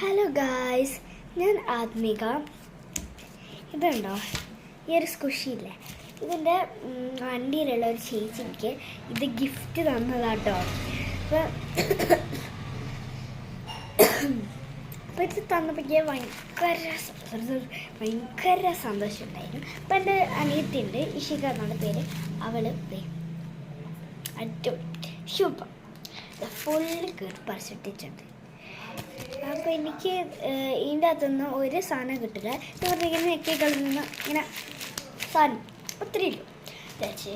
Hello guys, ഞാൻ ആത്മിക. ഇതുണ്ടോ ഈ ഒരു സ്കുഷിയില്ലേ, ഇതിൻ്റെ വണ്ടിയിലുള്ള ഒരു ചേച്ചിക്ക് ഇത് ഗിഫ്റ്റ് തന്നതാട്ടോ. അപ്പോൾ ഇത് തന്നപ്പോൾ ഭയങ്കര സന്തോഷമുണ്ടായിരുന്നു. അപ്പം എൻ്റെ അനിയത്തിയുണ്ട്, ഇഷിക എന്നാണ് പേര്. അവൾ അടിപൊളി ശുഭം ഫുള്ള് കയറി പറിച്ചിട്ടിട്ടുണ്ട്. അപ്പോൾ എനിക്ക് ഇതിൻ്റെ അകത്തുനിന്ന് ഒരു സാധനം കിട്ടില്ല. എന്ന് പറഞ്ഞിങ്ങനെ നെക്കികളിൽ നിന്ന് ഇങ്ങനെ സാധനം ഒത്തിരി ഇല്ല ചേച്ചി.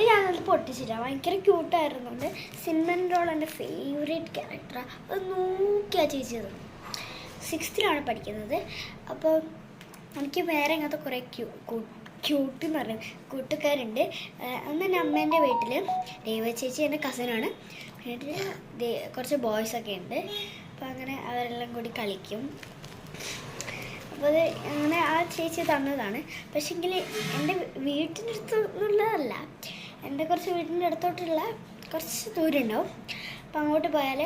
ഞാനത് പൊട്ടിച്ചില്ല. ഭയങ്കര ക്യൂട്ടായിരുന്നുണ്ട്. സിനിമൻ റോൾ എൻ്റെ ഫേവറേറ്റ് ക്യാരക്ടറാണ്. അത് നോക്കിയാ ചേച്ചി അത് 6th പഠിക്കുന്നത്. അപ്പോൾ എനിക്ക് വേറെ ഇങ്ങനത്തെ കുറേ ക്യൂട്ട് എന്ന് പറയുന്നത് കൂട്ടുകാരുണ്ട്. അന്ന് എൻ്റെ അമ്മേൻ്റെ വീട്ടിൽ രേവ ചേച്ചി എൻ്റെ കസിനാണ്. വീട്ടിൽ കുറച്ച് ബോയ്സൊക്കെ ഉണ്ട്. അപ്പോൾ അങ്ങനെ അവരെല്ലാം കൂടി കളിക്കും. അപ്പോൾ അത് അങ്ങനെ ആ ചേച്ചി തന്നതാണ്. പക്ഷേങ്കിൽ എൻ്റെ വീട്ടിൻ്റെ അടുത്തുള്ളതല്ല, എൻ്റെ കുറച്ച് വീടിൻ്റെ അടുത്തോട്ടുള്ള കുറച്ച് ദൂരം ഉണ്ടാവും. അപ്പം അങ്ങോട്ട് പോയാൽ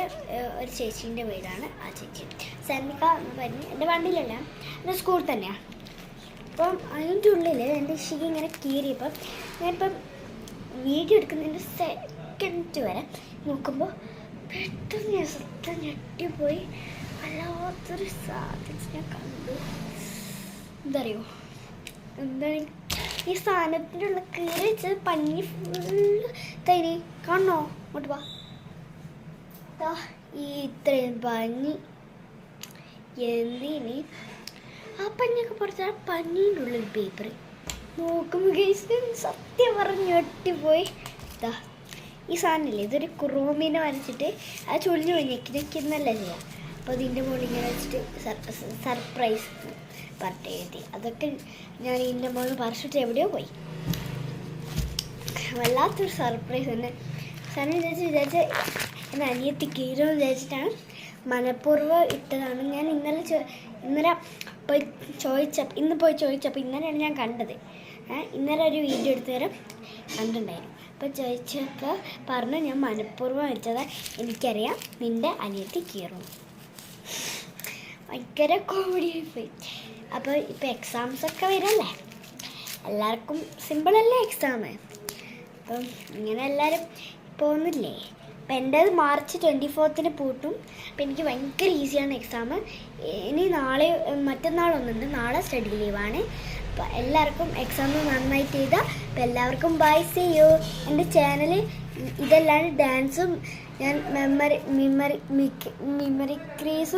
ഒരു ചേച്ചീൻ്റെ വീടാണ്. ആ ചേച്ചി സന്നിക എന്ന് പറഞ്ഞ് എൻ്റെ വണ്ടിയിലല്ല, എൻ്റെ സ്കൂൾ തന്നെയാണ്. അപ്പം അതിൻ്റെ ഉള്ളിൽ എൻ്റെ ഇഷിക ഇങ്ങനെ കീറിയപ്പം ഞാനിപ്പം വീഡിയോ എടുക്കുന്നതിൻ്റെ സെക്കൻഡ് വരെ നോക്കുമ്പോൾ പെട്ടെന്ന് ഞാൻ സത്യം ഞെട്ടിപ്പോയി. വല്ലാത്തൊരു സാധനം ഞാൻ കണ്ടു. എന്തറിയോ, എന്താണ് ഈ സാധനത്തിൻ്റെ ഉള്ള കീറി വെച്ചത്? പഞ്ഞി ഫുള്ള് തൈനി കാണണോ? അങ്ങോട്ട് വാ. ഈ ഇത്രയും പഞ്ഞി എന്തിനി? ആ പഞ്ഞൊക്കെ പറിച്ചാൽ പഞ്ഞീൻ്റെ ഉള്ളിൽ പേപ്പർ നോക്കുമ്പോൾ സത്യം പറഞ്ഞ് ഞെട്ടിപ്പോയി. ഈ സാധനമില്ലേ, ഇതൊരു ക്രോമിനെ വരച്ചിട്ട് അത് ചൊളിഞ്ഞു ഞെക്കുന്നല്ല ചെയ്യാം. അപ്പോൾ അതിൻ്റെ മുകളിൽ ഇങ്ങനെ വെച്ചിട്ട് സർപ്രൈസ് പറഞ്ഞിട്ട് എഴുതി. അതൊക്കെ ഞാൻ ഇതിൻ്റെ മുകളിൽ പറിച്ചിട്ട് എവിടെയോ പോയി. വല്ലാത്തൊരു സർപ്രൈസ് തന്നെ. സാധനം വിചാരിച്ച് എൻ്റെ അനിയത്തി കീറുമെന്ന് വിചാരിച്ചിട്ടാണ് മനഃപൂർവ്വം ഇട്ടതാണ്. ഞാൻ ഇന്നലെ പോയി ചോദിച്ചപ്പോൾ ഇന്നലെയാണ് ഞാൻ കണ്ടത്. ഇന്നലെ ഒരു വീഡിയോ എടുത്തു തരാം കണ്ടിട്ടുണ്ടായിരുന്നു. അപ്പോൾ ചോദിച്ചപ്പോൾ പറഞ്ഞു ഞാൻ മനഃപൂർവ്വം വെച്ചത്, എനിക്കറിയാം നിൻ്റെ അനിയത്തി കീറും. ഭയങ്കര കോമഡിയായി പോയി. അപ്പോൾ ഇപ്പോൾ എക്സാംസൊക്കെ വരല്ലേ, എല്ലാവർക്കും സിമ്പിളല്ലേ എക്സാം. അപ്പം ഇങ്ങനെ എല്ലാവരും പോകുന്നില്ലേ. അപ്പം എൻ്റേത് March 24 പൂട്ടും. അപ്പം എനിക്ക് ഭയങ്കര ഈസിയാണ് എക്സാം. ഇനി മറ്റന്നാളൊന്നുണ്ട്, നാളെ സ്റ്റഡി ലീവാണ്. അപ്പോൾ എല്ലാവർക്കും എക്സാം നന്നായിട്ട് ചെയ്താൽ. അപ്പോൾ എല്ലാവർക്കും ബൈ, സീ യു. എൻ്റെ ചാനൽ ഇതെല്ലാം ഡാൻസും ഞാൻ മിമിക്രീസും